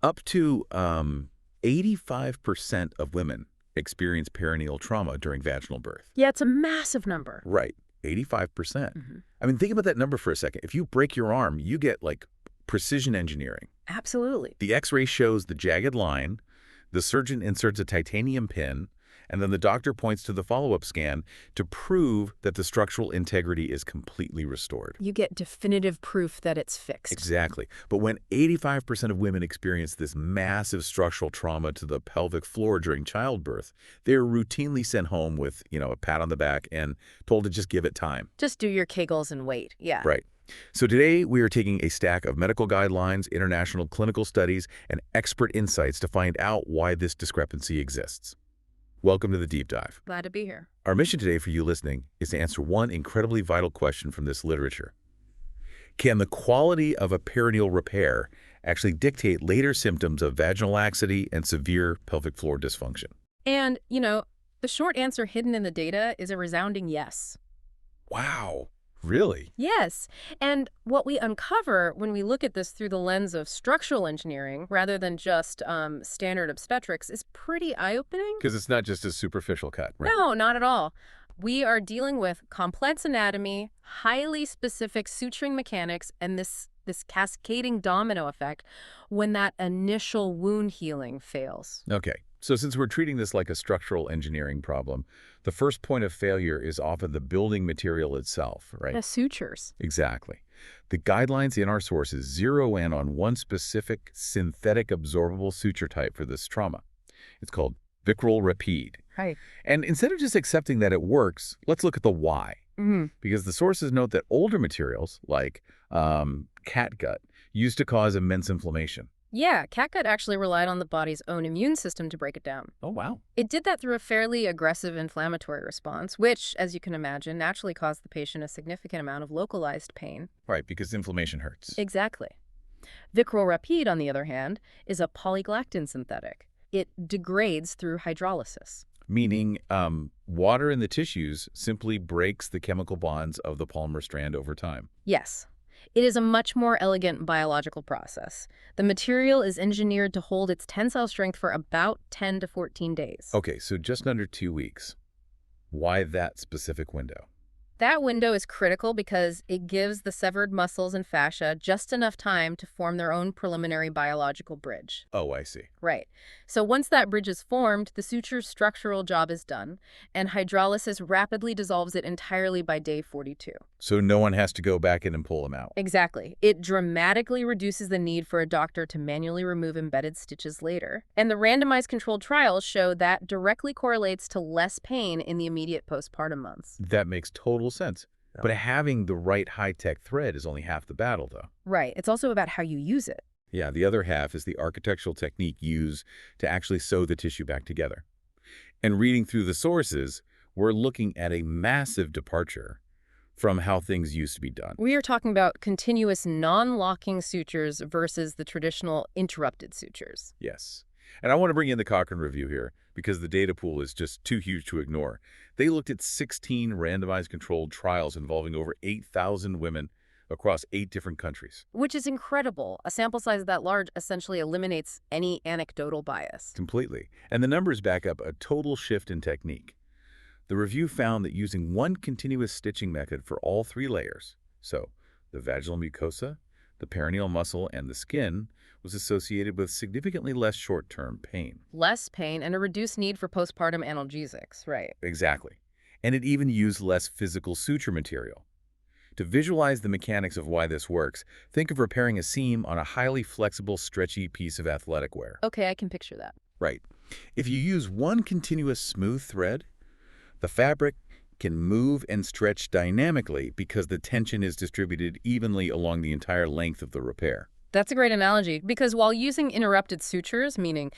Up to 85% of women experience perineal trauma during vaginal birth. Yeah, it's a massive number. Right, 85%. Hmm. I mean, think about that number for a second. If you break your arm, you get, like, precision engineering. Absolutely. The X-ray shows the jagged line, the surgeon inserts a titanium pin, and then the doctor points to the follow-up scan to prove that the structural integrity is completely restored. You get definitive proof that it's fixed. Exactly. But when 85% of women experience this massive structural trauma to the pelvic floor during childbirth, they're routinely sent home with, a pat on the back and told to just give it time. Just do your Kegels and wait. Yeah. Right. So today we are taking a stack of medical guidelines, international clinical studies, and expert insights to find out why this discrepancy exists. Welcome to the Deep Dive. Glad to be here. Our mission today for you listening is to answer one incredibly vital question from this literature. Can the quality of a perineal repair actually dictate later symptoms of vaginal laxity and severe pelvic floor dysfunction? And, the short answer hidden in the data is a resounding yes. Wow. Really? Yes. And what we uncover when we look at this through the lens of structural engineering rather than just standard obstetrics is pretty eye-opening. Because it's not just a superficial cut, right? No, not at all. We are dealing with complex anatomy, highly specific suturing mechanics, and this cascading domino effect when that initial wound healing fails. Okay. So since we're treating this like a structural engineering problem, the first point of failure is often the building material itself, right? The sutures. Exactly. The guidelines in our sources zero in on one specific synthetic absorbable suture type for this trauma. It's called Vicryl Rapide. Right. And instead of just accepting that it works, let's look at the why. Because the sources note that older materials, like catgut, used to cause immense inflammation. Yeah, catgut actually relied on the body's own immune system to break it down. Oh, wow. It did that through a fairly aggressive inflammatory response, which, as you can imagine, naturally caused the patient a significant amount of localized pain. Right, because inflammation hurts. Exactly. Vicryl Rapide, on the other hand, is a polygalactin synthetic. It degrades through hydrolysis. Meaning water in the tissues simply breaks the chemical bonds of the polymer strand over time. Yes. It is a much more elegant biological process. The material is engineered to hold its tensile strength for about 10 to 14 days. Okay, so just under 2 weeks. Why that specific window? That window is critical because it gives the severed muscles and fascia just enough time to form their own preliminary biological bridge. Oh, I see. Right. So once that bridge is formed, the suture's structural job is done, and hydrolysis rapidly dissolves it entirely by day 42. So no one has to go back in and pull them out. Exactly. It dramatically reduces the need for a doctor to manually remove embedded stitches later. And the randomized controlled trials show that directly correlates to less pain in the immediate postpartum months. That makes total sense. But having the right high-tech thread is only half the battle, though. Right. It's also about how you use it. Yeah, the other half is the architectural technique used to actually sew the tissue back together. And reading through the sources, we're looking at a massive departure from how things used to be done. We are talking about continuous non-locking sutures versus the traditional interrupted sutures. Yes. And I want to bring in the Cochrane review here because the data pool is just too huge to ignore. They looked at 16 randomized controlled trials involving over 8,000 women across 8 different countries. Which is incredible. A sample size that large essentially eliminates any anecdotal bias. Completely. And the numbers back up a total shift in technique. The review found that using one continuous stitching method for all 3 layers, so the vaginal mucosa, the perineal muscle, and the skin, was associated with significantly less short-term pain. Less pain and a reduced need for postpartum analgesics, right? Exactly. And it even used less physical suture material. To visualize the mechanics of why this works, think of repairing a seam on a highly flexible, stretchy piece of athletic wear. Okay, I can picture that. Right. If you use one continuous smooth thread, the fabric can move and stretch dynamically because the tension is distributed evenly along the entire length of the repair. That's a great analogy because while using interrupted sutures, meaning,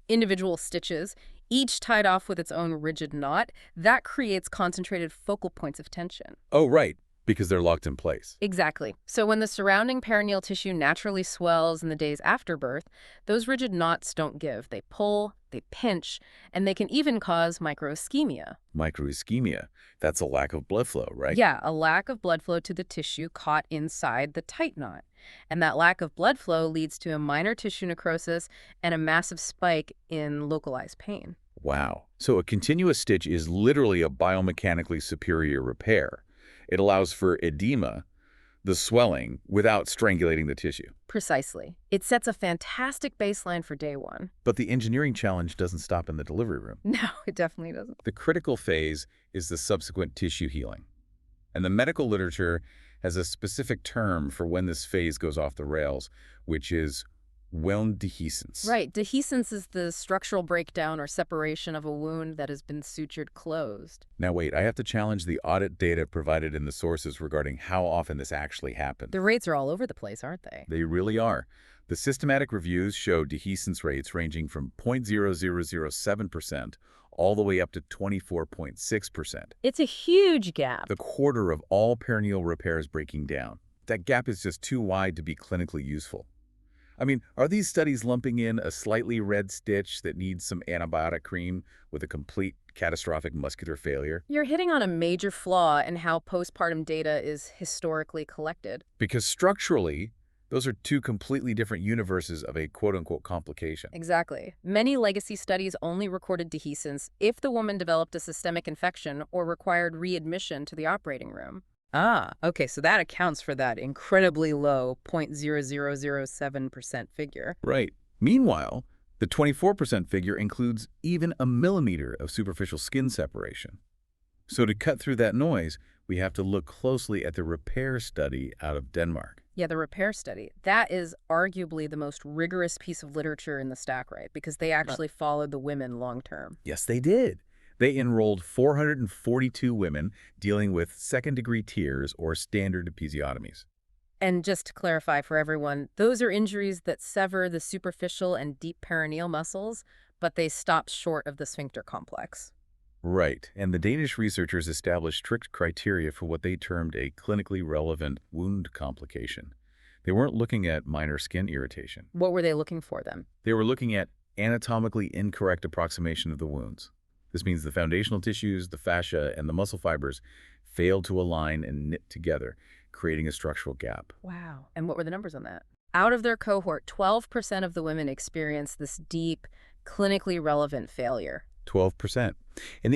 individual stitches, each tied off with its own rigid knot, that creates concentrated focal points of tension. Oh, right, because they're locked in place. Exactly. So when the surrounding perineal tissue naturally swells in the days after birth, those rigid knots don't give. They pull, they pinch, and they can even cause microischemia. Microischemia, that's a lack of blood flow, right? Yeah, a lack of blood flow to the tissue caught inside the tight knot. And that lack of blood flow leads to a minor tissue necrosis and a massive spike in localized pain. Wow. So a continuous stitch is literally a biomechanically superior repair. It allows for edema, the swelling, without strangulating the tissue. Precisely. It sets a fantastic baseline for day one. But the engineering challenge doesn't stop in the delivery room. No, it definitely doesn't. The critical phase is the subsequent tissue healing. And the medical literature has a specific term for when this phase goes off the rails, which is wound dehiscence. Right. Dehiscence is the structural breakdown or separation of a wound that has been sutured closed. Now wait, I have to challenge the audit data provided in the sources regarding how often this actually happens. The rates are all over the place, aren't they? They really are. The systematic reviews show dehiscence rates ranging from 0.0007% all the way up to 24.6%. It's a huge gap. The quarter of all perineal repairs breaking down. That gap is just too wide to be clinically useful. I mean, are these studies lumping in a slightly red stitch that needs some antibiotic cream with a complete catastrophic muscular failure? You're hitting on a major flaw in how postpartum data is historically collected. Because structurally, those are two completely different universes of a quote-unquote complication. Exactly. Many legacy studies only recorded dehiscence if the woman developed a systemic infection or required readmission to the operating room. Ah, okay, so that accounts for that incredibly low 0.0007% figure. Right. Meanwhile, the 24% figure includes even a millimeter of superficial skin separation. So to cut through that noise, we have to look closely at the repair study out of Denmark. Yeah, the repair study. That is arguably the most rigorous piece of literature in the stack, right? Because they actually followed the women long term. Yes, they did. They enrolled 442 women dealing with second-degree tears or standard episiotomies. And just to clarify for everyone, those are injuries that sever the superficial and deep perineal muscles, but they stop short of the sphincter complex. Right, and the Danish researchers established strict criteria for what they termed a clinically relevant wound complication. They weren't looking at minor skin irritation. What were they looking for then? They were looking at anatomically incorrect approximation of the wounds. This means the foundational tissues, the fascia, and the muscle fibers failed to align and knit together, creating a structural gap. Wow. And what were the numbers on that? Out of their cohort, 12% of the women experienced this deep, clinically relevant failure. 12%. And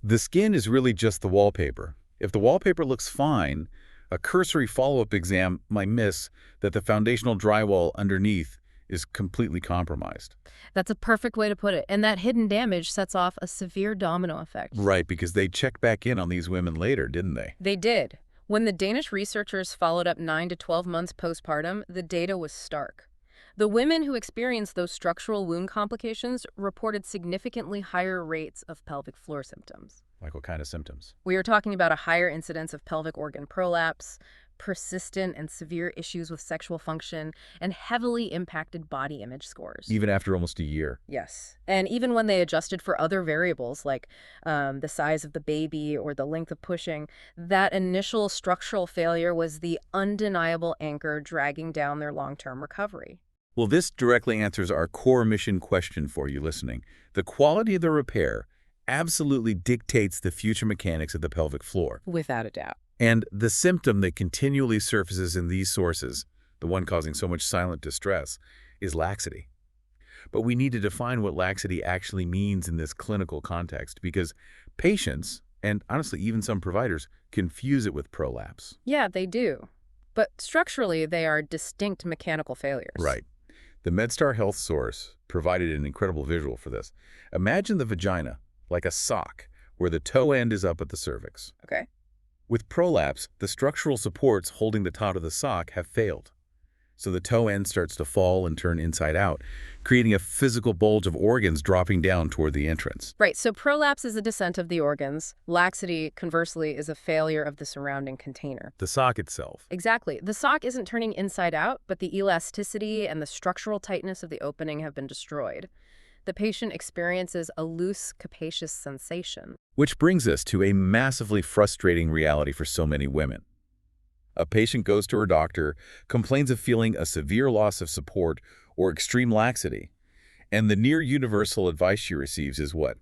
the skin is really just the wallpaper. If the wallpaper looks fine, a cursory follow-up exam might miss that the foundational drywall underneath is completely compromised. That's a perfect way to put it. And that hidden damage sets off a severe domino effect. Right, because they checked back in on these women later, didn't they? They did. When the Danish researchers followed up 9 to 12 months postpartum, the data was stark. The women who experienced those structural wound complications reported significantly higher rates of pelvic floor symptoms. Like what kind of symptoms? We are talking about a higher incidence of pelvic organ prolapse, persistent and severe issues with sexual function, and heavily impacted body image scores. Even after almost a year. Yes. And even when they adjusted for other variables like the size of the baby or the length of pushing, that initial structural failure was the undeniable anchor dragging down their long-term recovery. Well, this directly answers our core mission question for you listening. The quality of the repair absolutely dictates the future mechanics of the pelvic floor. Without a doubt. And the symptom that continually surfaces in these sources, the one causing so much silent distress, is laxity. But we need to define what laxity actually means in this clinical context because patients, and honestly even some providers, confuse it with prolapse. Yeah, they do. But structurally, they are distinct mechanical failures. Right. The MedStar Health source provided an incredible visual for this. Imagine the vagina like a sock where the toe end is up at the cervix. Okay. With prolapse, the structural supports holding the top of the sock have failed. So the toe end starts to fall and turn inside out, creating a physical bulge of organs dropping down toward the entrance. Right, so prolapse is a descent of the organs. Laxity, conversely, is a failure of the surrounding container. The sock itself. Exactly. The sock isn't turning inside out, but the elasticity and the structural tightness of the opening have been destroyed. The patient experiences a loose, capacious sensation. Which brings us to a massively frustrating reality for so many women. A patient goes to her doctor, complains of feeling a severe loss of support or extreme laxity, and the near-universal advice she receives is what?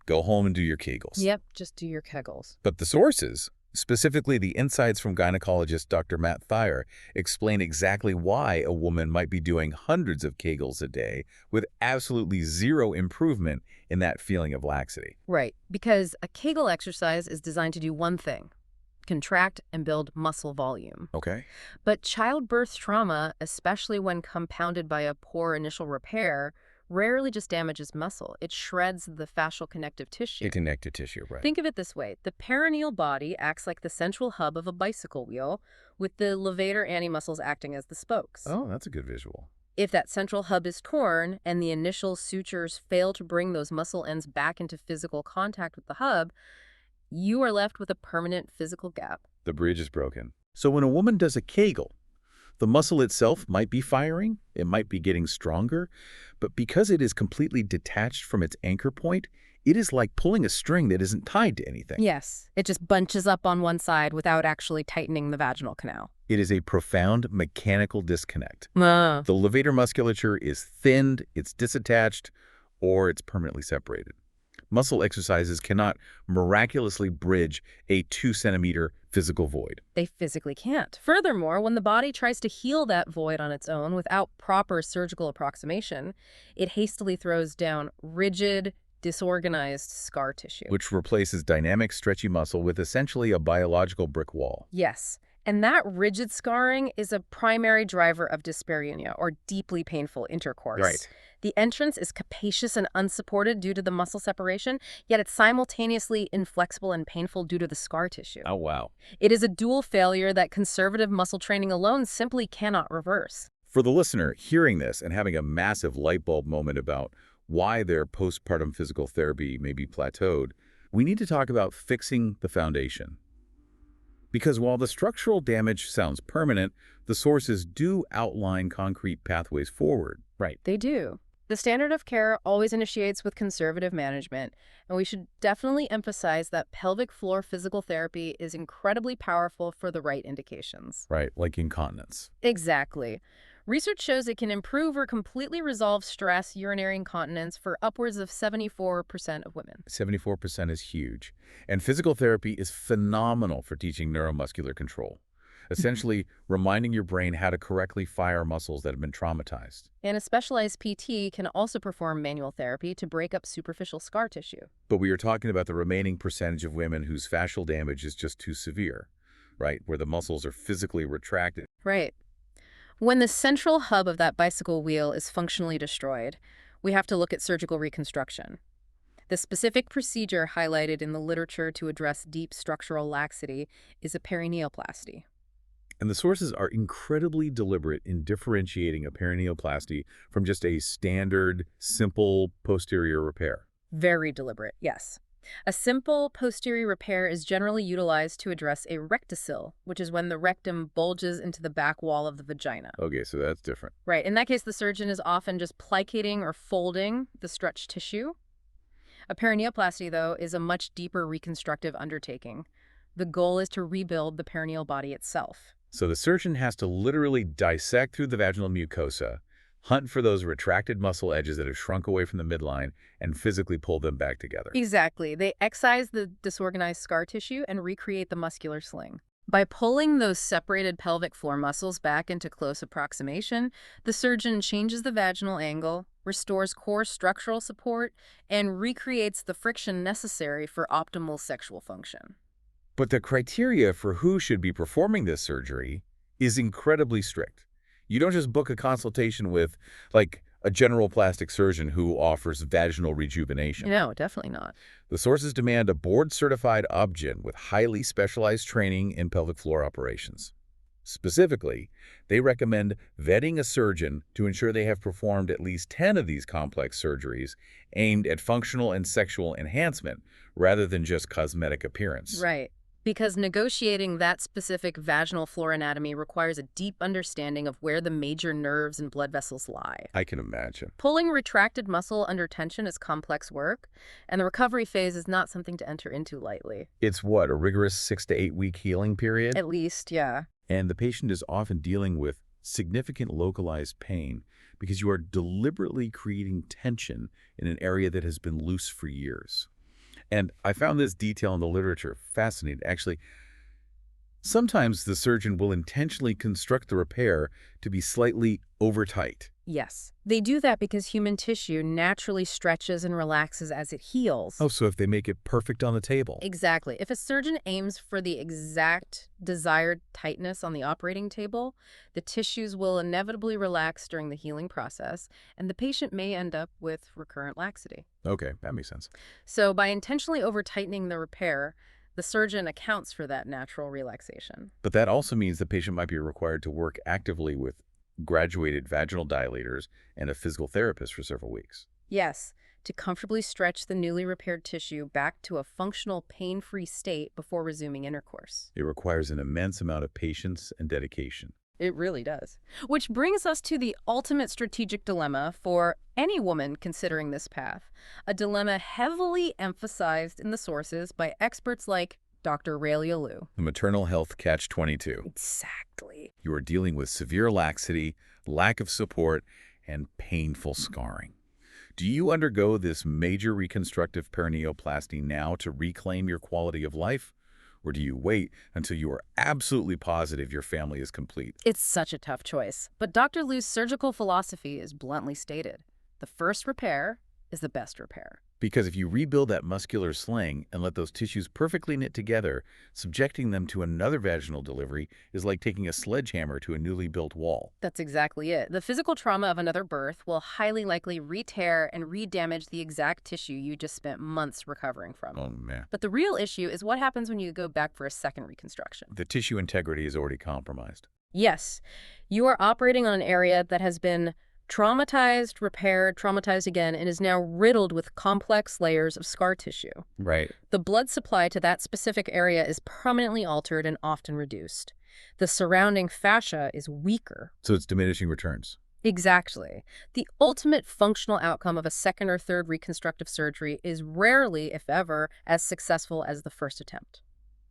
Go home and do your Kegels. Yep, just do your Kegels. But the sources, Specifically, the insights from gynecologist Dr. Matt Thayer explain exactly why a woman might be doing hundreds of Kegels a day with absolutely zero improvement in that feeling of laxity. Right, because a Kegel exercise is designed to do one thing: contract and build muscle volume. Okay. But childbirth trauma, especially when compounded by a poor initial repair, rarely just damages muscle. It shreds the fascial connective tissue. The connective tissue, right. Think of it this way. The perineal body acts like the central hub of a bicycle wheel, with the levator antemuscles acting as the spokes. Oh, that's a good visual. If that central hub is torn and the initial sutures fail to bring those muscle ends back into physical contact with the hub, you are left with a permanent physical gap. The bridge is broken. So when a woman does a Kegel, the muscle itself might be firing, it might be getting stronger, but because it is completely detached from its anchor point, it is like pulling a string that isn't tied to anything. Yes, it just bunches up on one side without actually tightening the vaginal canal. It is a profound mechanical disconnect. Ah. The levator musculature is thinned, it's disattached, or it's permanently separated. Muscle exercises cannot miraculously bridge a 2-centimeter physical void. They physically can't. Furthermore, when the body tries to heal that void on its own without proper surgical approximation, it hastily throws down rigid, disorganized scar tissue. Which replaces dynamic, stretchy muscle with essentially a biological brick wall. Yes, and that rigid scarring is a primary driver of dyspareunia, or deeply painful intercourse. Right. The entrance is capacious and unsupported due to the muscle separation, yet it's simultaneously inflexible and painful due to the scar tissue. Oh, wow. It is a dual failure that conservative muscle training alone simply cannot reverse. For the listener, hearing this and having a massive light bulb moment about why their postpartum physical therapy may be plateaued, we need to talk about fixing the foundation. Because while the structural damage sounds permanent, the sources do outline concrete pathways forward. Right. They do. The standard of care always initiates with conservative management, and we should definitely emphasize that pelvic floor physical therapy is incredibly powerful for the right indications. Right, like incontinence. Exactly. Research shows it can improve or completely resolve stress urinary incontinence for upwards of 74% of women. 74% is huge. And physical therapy is phenomenal for teaching neuromuscular control. Essentially, reminding your brain how to correctly fire muscles that have been traumatized. And a specialized PT can also perform manual therapy to break up superficial scar tissue. But we are talking about the remaining percentage of women whose fascial damage is just too severe, right? Where the muscles are physically retracted. Right. When the central hub of that bicycle wheel is functionally destroyed, we have to look at surgical reconstruction. The specific procedure highlighted in the literature to address deep structural laxity is a perineoplasty. And the sources are incredibly deliberate in differentiating a perineoplasty from just a standard, simple posterior repair. Very deliberate, yes. A simple posterior repair is generally utilized to address a rectocele, which is when the rectum bulges into the back wall of the vagina. Okay, so that's different. Right. In that case, the surgeon is often just plicating or folding the stretched tissue. A perineoplasty, though, is a much deeper reconstructive undertaking. The goal is to rebuild the perineal body itself. So the surgeon has to literally dissect through the vaginal mucosa, hunt for those retracted muscle edges that have shrunk away from the midline, and physically pull them back together. Exactly. They excise the disorganized scar tissue and recreate the muscular sling. By pulling those separated pelvic floor muscles back into close approximation, the surgeon changes the vaginal angle, restores core structural support, and recreates the friction necessary for optimal sexual function. But the criteria for who should be performing this surgery is incredibly strict. You don't just book a consultation with, like, a general plastic surgeon who offers vaginal rejuvenation. No, definitely not. The sources demand a board-certified obgyn with highly specialized training in pelvic floor operations. Specifically, they recommend vetting a surgeon to ensure they have performed at least 10 of these complex surgeries aimed at functional and sexual enhancement rather than just cosmetic appearance. Right. Because negotiating that specific vaginal floor anatomy requires a deep understanding of where the major nerves and blood vessels lie. I can imagine. Pulling retracted muscle under tension is complex work, and the recovery phase is not something to enter into lightly. It's what, a rigorous 6 to 8 week healing period? At least, yeah. And the patient is often dealing with significant localized pain because you are deliberately creating tension in an area that has been loose for years. And I found this detail in the literature fascinating. Actually, Sometimes the surgeon will intentionally construct the repair to be slightly over-tight. Yes. They do that because human tissue naturally stretches and relaxes as it heals. Oh, so if they make it perfect on the table. Exactly. If a surgeon aims for the exact desired tightness on the operating table, the tissues will inevitably relax during the healing process, and the patient may end up with recurrent laxity. Okay, that makes sense. So by intentionally over-tightening the repair, the surgeon accounts for that natural relaxation. But that also means the patient might be required to work actively with graduated vaginal dilators and a physical therapist for several weeks. Yes, to comfortably stretch the newly repaired tissue back to a functional, pain-free state before resuming intercourse. It requires an immense amount of patience and dedication. It really does. Which brings us to the ultimate strategic dilemma for any woman considering this path. A dilemma heavily emphasized in the sources by experts like Dr. Raelia Liu. The maternal health catch-22. Exactly. You are dealing with severe laxity, lack of support, and painful scarring. Do you undergo this major reconstructive perineoplasty now to reclaim your quality of life? Or do you wait until you are absolutely positive your family is complete? It's such a tough choice. But Dr. Liu's surgical philosophy is bluntly stated. The first repair is the best repair. Because if you rebuild that muscular sling and let those tissues perfectly knit together, subjecting them to another vaginal delivery is like taking a sledgehammer to a newly built wall. That's exactly it. The physical trauma of another birth will highly likely re-tear and re-damage the exact tissue you just spent months recovering from. Oh, man. But the real issue is what happens when you go back for a second reconstruction. The tissue integrity is already compromised. Yes, you are operating on an area that has been traumatized, repaired, traumatized again, and is now riddled with complex layers of scar tissue. Right. The blood supply to that specific area is permanently altered and often reduced. The surrounding fascia is weaker. So it's diminishing returns. Exactly. The ultimate functional outcome of a second or third reconstructive surgery is rarely, if ever, as successful as the first attempt.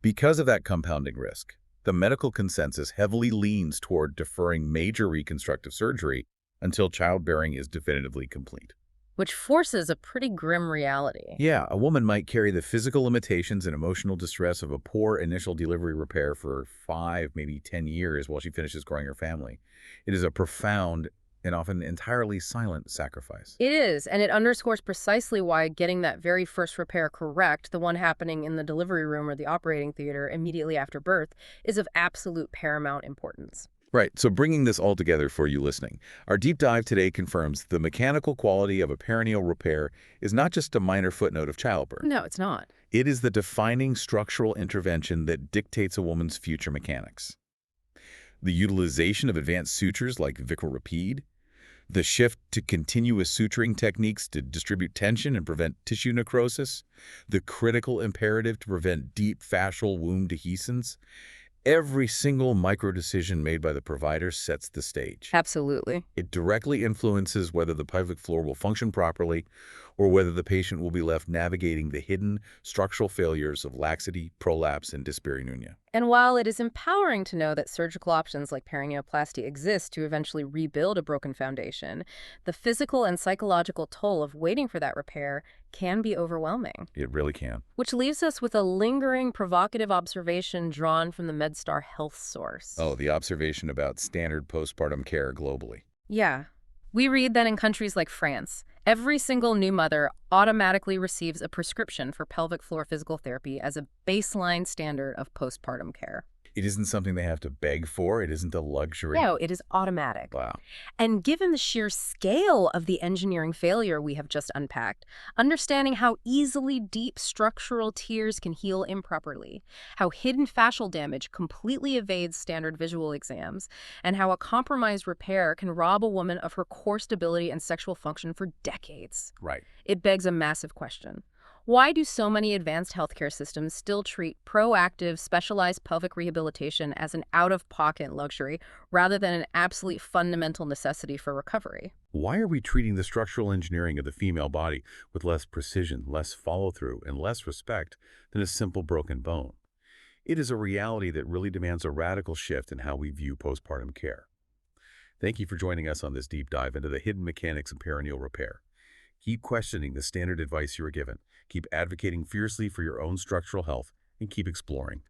Because of that compounding risk, the medical consensus heavily leans toward deferring major reconstructive surgery until childbearing is definitively complete. Which forces a pretty grim reality. Yeah, a woman might carry the physical limitations and emotional distress of a poor initial delivery repair for 5, maybe 10 years while she finishes growing her family. It is a profound and often entirely silent sacrifice. It is, and it underscores precisely why getting that very first repair correct, the one happening in the delivery room or the operating theater immediately after birth, is of absolute paramount importance. Right, so bringing this all together for you listening, our deep dive today confirms the mechanical quality of a perineal repair is not just a minor footnote of childbirth. No, it's not. It is the defining structural intervention that dictates a woman's future mechanics. The utilization of advanced sutures like Vicryl, the shift to continuous suturing techniques to distribute tension and prevent tissue necrosis, the critical imperative to prevent deep fascial wound dehiscence. Every single micro-decision made by the provider sets the stage. Absolutely. It directly influences whether the pelvic floor will function properly or whether the patient will be left navigating the hidden structural failures of laxity, prolapse, and dyspareunia. And while it is empowering to know that surgical options like perineoplasty exist to eventually rebuild a broken foundation, the physical and psychological toll of waiting for that repair can be overwhelming. It really can. Which leaves us with a lingering, provocative observation drawn from the MedStar Health source. Oh, the observation about standard postpartum care globally. Yeah. We read that in countries like France, every single new mother automatically receives a prescription for pelvic floor physical therapy as a baseline standard of postpartum care. It isn't something they have to beg for. It isn't a luxury. No, it is automatic. Wow. And given the sheer scale of the engineering failure we have just unpacked, understanding how easily deep structural tears can heal improperly, how hidden fascial damage completely evades standard visual exams, and how a compromised repair can rob a woman of her core stability and sexual function for decades, Right. it begs a massive question. Why do so many advanced healthcare systems still treat proactive, specialized pelvic rehabilitation as an out-of-pocket luxury rather than an absolute fundamental necessity for recovery? Why are we treating the structural engineering of the female body with less precision, less follow-through, and less respect than a simple broken bone? It is a reality that really demands a radical shift in how we view postpartum care. Thank you for joining us on this deep dive into the hidden mechanics of perineal repair. Keep questioning the standard advice you are given. Keep advocating fiercely for your own structural health, and keep exploring.